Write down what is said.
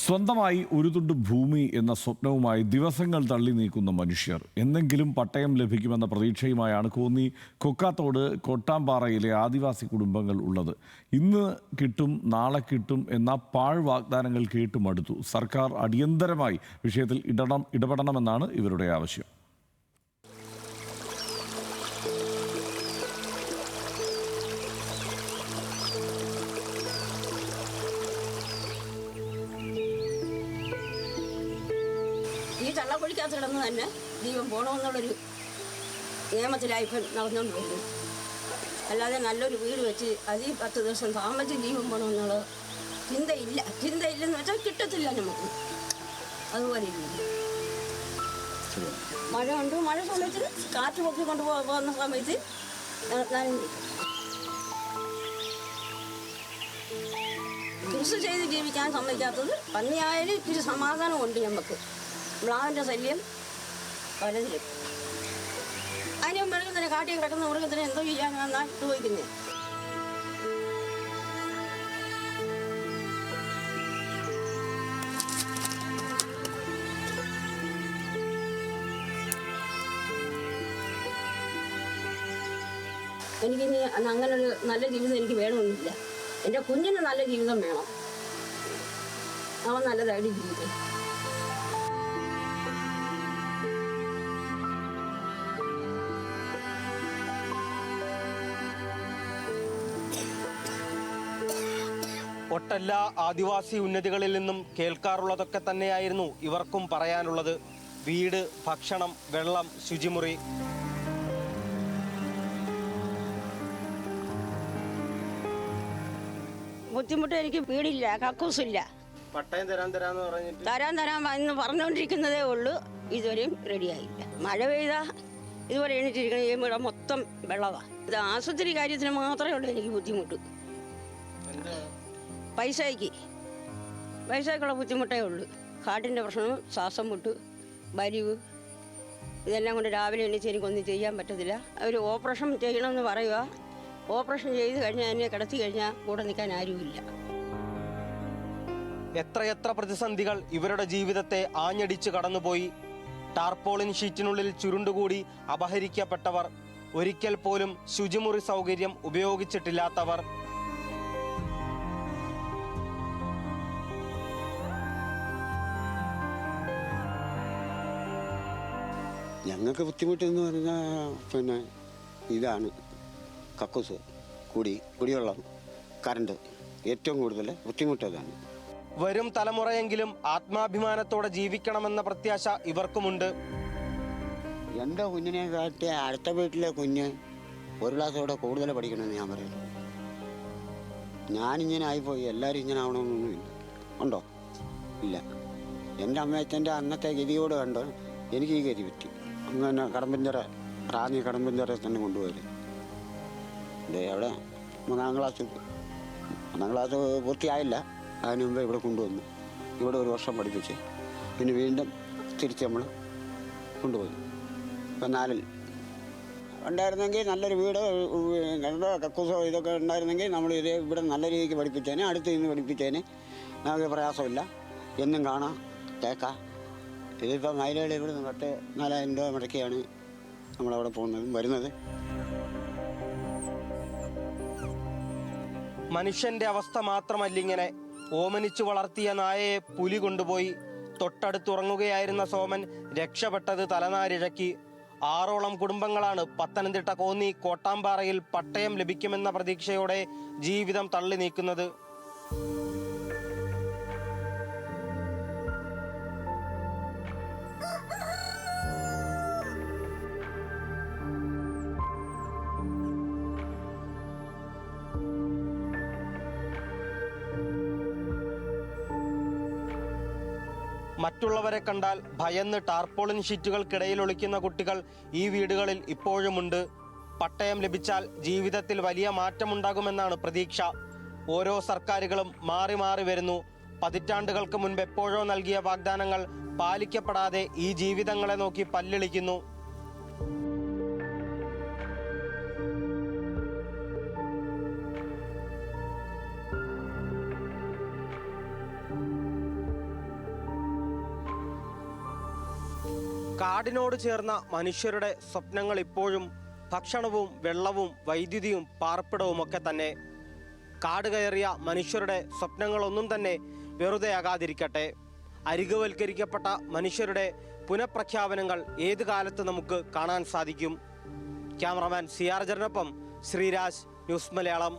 സ്വന്തമായി ഒരു തുണ്ട് ഭൂമി എന്ന സ്വപ്നവുമായി ദിവസങ്ങൾ തള്ളി നീക്കുന്ന മനുഷ്യർ എന്നെങ്കിലും പട്ടയം ലഭിക്കുമെന്ന പ്രതീക്ഷയുമായാണ് കോന്നി കൊക്കാത്തോട് കോട്ടാമ്പാറയിലെ ആദിവാസി കുടുംബങ്ങൾ ഉള്ളത്. ഇന്ന് കിട്ടും നാളെ കിട്ടും എന്ന പാഴ് വാഗ്ദാനങ്ങൾ കേട്ട് മടുത്തു. സർക്കാർ അടിയന്തരമായി വിഷയത്തിൽ ഇടപെടണമെന്നാണ് ഇവരുടെ ആവശ്യം. ഈ ചള്ളപ്പൊഴിക്കകത്ത് കിടന്ന് തന്നെ ജീവൻ പോകണമെന്നുള്ളൊരു നിയമത്തിലായി ഇപ്പം നടന്നുകൊണ്ട് വരുന്നു. അല്ലാതെ നല്ലൊരു വീട് വെച്ച് അതിൽ 10 ദിവസം താമസിച്ച് ജീവൻ പോകണമെന്നുള്ള ചിന്തയില്ലെന്ന് വെച്ചാൽ കിട്ടത്തില്ല നമുക്ക്. അതുപോലെ ഇല്ല. മഴ ഉണ്ട്, മഴ സമയത്ത് കാറ്റ് പൊക്കിക്കൊണ്ട് പോകുന്ന സമയത്ത് കൃഷി ചെയ്ത് ജീവിക്കാൻ സമ്മതിക്കാത്തത് പന്നിയായാലും ഇത്തിരി സമാധാനമുണ്ട് നമുക്ക്. മ്ലാവിൻ്റെ ശല്യം പലതിലും. അതിന് മൃഗത്തിന് കാട്ടിൽ കിടക്കുന്ന മൃഗത്തിന് എന്തോ ചെയ്യാനാണ് ചോദിക്കുന്നത്. എനിക്കിനി അങ്ങനൊരു നല്ല ജീവിതം എനിക്ക് വേണമെന്നില്ല. എൻ്റെ കുഞ്ഞിന് നല്ല ജീവിതം വേണം. അവൻ നല്ലതായിട്ട് ജീവിക്കും. ഒട്ടെല്ലാ ആദിവാസി ഉന്നതികളിൽ നിന്നും കേൾക്കാറുള്ളതൊക്കെ തന്നെയായിരുന്നു ഇവർക്കും പറയാനുള്ളത്. വീട്, ഭക്ഷണം, വെള്ളം, ശുചിമുറി. ബുദ്ധിമുട്ട് എനിക്ക് വീടില്ല, കക്കൂസില്ല. പട്ടയം തരാന്ന് പറഞ്ഞിട്ട് തരാൻ എന്ന് പറഞ്ഞുകൊണ്ടിരിക്കുന്നതേ ഉള്ളൂ. ഇതുവരെയും റെഡിയായില്ല. മഴ പെയ്താൽ ഇതുപോലെ എണീറ്റിരിക്കുന്ന ഈ വീട മൊത്തം വെള്ളമാണ്. ഇത് ആശുപത്രി കാര്യത്തിന് മാത്രമേ ഉള്ളൂ എനിക്ക് ബുദ്ധിമുട്ട്. പൈസയ്ക്കുള്ള ബുദ്ധിമുട്ടേ ഉള്ളൂ. കാട്ടിൻ്റെ പ്രശ്നം, ശ്വാസം മുട്ട്, വലിവ്, ഇതെല്ലാം കൊണ്ട് രാവിലെ എണീച്ച് എനിക്കൊന്നും ചെയ്യാൻ പറ്റത്തില്ല. അവർ ഓപ്പറേഷൻ ചെയ്യണമെന്ന് പറയുക. ഓപ്പറേഷൻ ചെയ്ത് കഴിഞ്ഞാൽ എന്നെ കിടത്തി കഴിഞ്ഞാൽ കൂടെ നിൽക്കാൻ ആരുമില്ല. എത്രയെത്ര പ്രതിസന്ധികൾ ഇവരുടെ ജീവിതത്തെ ആഞ്ഞടിച്ച് കടന്നുപോയി. ടാർപോളിൻ ഷീറ്റിനുള്ളിൽ ചുരുണ്ടുകൂടി അപഹരിക്കപ്പെട്ടവർ, ഒരിക്കൽ പോലും ശുചിമുറി സൗകര്യം ഉപയോഗിച്ചിട്ടില്ലാത്തവർ. ഞങ്ങൾക്ക് ബുദ്ധിമുട്ടെന്ന് പറഞ്ഞാൽ ഇതാണ് കക്കൂസ്, കുടിവെള്ളം, കറണ്ട്. ഏറ്റവും കൂടുതൽ ബുദ്ധിമുട്ടതാണ്. വരും തലമുറയെങ്കിലും ആത്മാഭിമാനത്തോടെ ജീവിക്കണമെന്ന പ്രത്യാശ ഇവർക്കുമുണ്ട്. എൻ്റെ കുഞ്ഞിനെ കാട്ടി അടുത്ത വീട്ടിലെ കുഞ്ഞ് 1 ക്ലാസ്സോടെ കൂടുതൽ പഠിക്കണമെന്ന് ഞാൻ പറയുന്നു. ഞാനിങ്ങനെ ആയിപ്പോയി, എല്ലാവരും ഇങ്ങനെ ആവണമെന്നൊന്നുമില്ല. ഉണ്ടോ? ഇല്ല. എൻ്റെ അമ്മയച്ഛൻ്റെ അന്നത്തെ ഗതിയോട് കണ്ട് എനിക്ക് ഈ ഗതി പറ്റി. അങ്ങനെ റാന്നി കടമ്പഞ്ചിറ തന്നെ കൊണ്ടുപോയി. അവിടെ 3ാം ക്ലാസ് പൂർത്തിയായില്ല. അതിന് മുമ്പ് ഇവിടെ കൊണ്ടുവന്നു. ഇവിടെ 1 വർഷം പഠിപ്പിച്ച് പിന്നെ വീണ്ടും തിരിച്ച് നമ്മൾ കൊണ്ടുപോയി. ഇപ്പം 4ൽ ഉണ്ടായിരുന്നെങ്കിൽ നല്ലൊരു വീട്, കക്കൂസോ ഇതൊക്കെ ഉണ്ടായിരുന്നെങ്കിൽ നമ്മൾ ഇവിടെ നല്ല രീതിക്ക് പഠിപ്പിച്ചേനെ. അടുത്ത് നിന്ന് പഠിപ്പിച്ചേനെ. നമുക്ക് പ്രയാസമില്ല. എന്നും കാണാം, കേൾക്കാം. ഇതിപ്പോൾ മൈലകൾ ഇവിടെ നിന്ന് 4,000 രൂപ മുടക്കിയാണ് നമ്മളവിടെ പോകുന്നതും വരുന്നത്. മനുഷ്യന്റെ അവസ്ഥ മാത്രമല്ലിങ്ങനെ. ഓമനിച്ചു വളർത്തിയ നായയെ പുലി കൊണ്ടുപോയി. തൊട്ടടുത്തുറങ്ങുകയായിരുന്ന സോമൻ രക്ഷപ്പെട്ടത് തലനാരിഴക്കി. 6ഓളം കുടുംബങ്ങളാണ് പത്തനംതിട്ട കോന്നി കോട്ടാമ്പാറയിൽ പട്ടയം ലഭിക്കുമെന്ന പ്രതീക്ഷയോടെ ജീവിതം തള്ളി നീക്കുന്നത്. മറ്റുള്ളവരെ കണ്ടാൽ ഭയന്ന് ടാർപോളിൻ ഷീറ്റുകൾക്കിടയിൽ ഒളിക്കുന്ന കുട്ടികൾ ഈ വീടുകളിൽ ഇപ്പോഴുമുണ്ട്. പട്ടയം ലഭിച്ചാൽ ജീവിതത്തിൽ വലിയ മാറ്റമുണ്ടാകുമെന്നാണ് പ്രതീക്ഷ. ഓരോ സർക്കാരുകളും മാറി മാറി വരുന്നു. പതിറ്റാണ്ടുകൾക്ക് മുൻപ് എപ്പോഴോ നൽകിയ വാഗ്ദാനങ്ങൾ പാലിക്കപ്പെടാതെ ഈ ജീവിതങ്ങളെ നോക്കി പല്ലിളിക്കുന്നു. കാടിനോട് ചേർന്ന മനുഷ്യരുടെ സ്വപ്നങ്ങൾ ഇപ്പോഴും ഭക്ഷണവും വെള്ളവും വൈദ്യുതിയും പാർപ്പിടവും ഒക്കെ തന്നെ. കാട് കയറിയ മനുഷ്യരുടെ സ്വപ്നങ്ങളൊന്നും തന്നെ വെറുതെയാകാതിരിക്കട്ടെ. അരികുവൽക്കരിക്കപ്പെട്ട മനുഷ്യരുടെ പുനഃപ്രഖ്യാപനങ്ങൾ ഏത് കാലത്ത് നമുക്ക് കാണാൻ സാധിക്കും? ക്യാമറമാൻ CR ജറിനൊപ്പം ശ്രീരാജ്, ന്യൂസ് മലയാളം.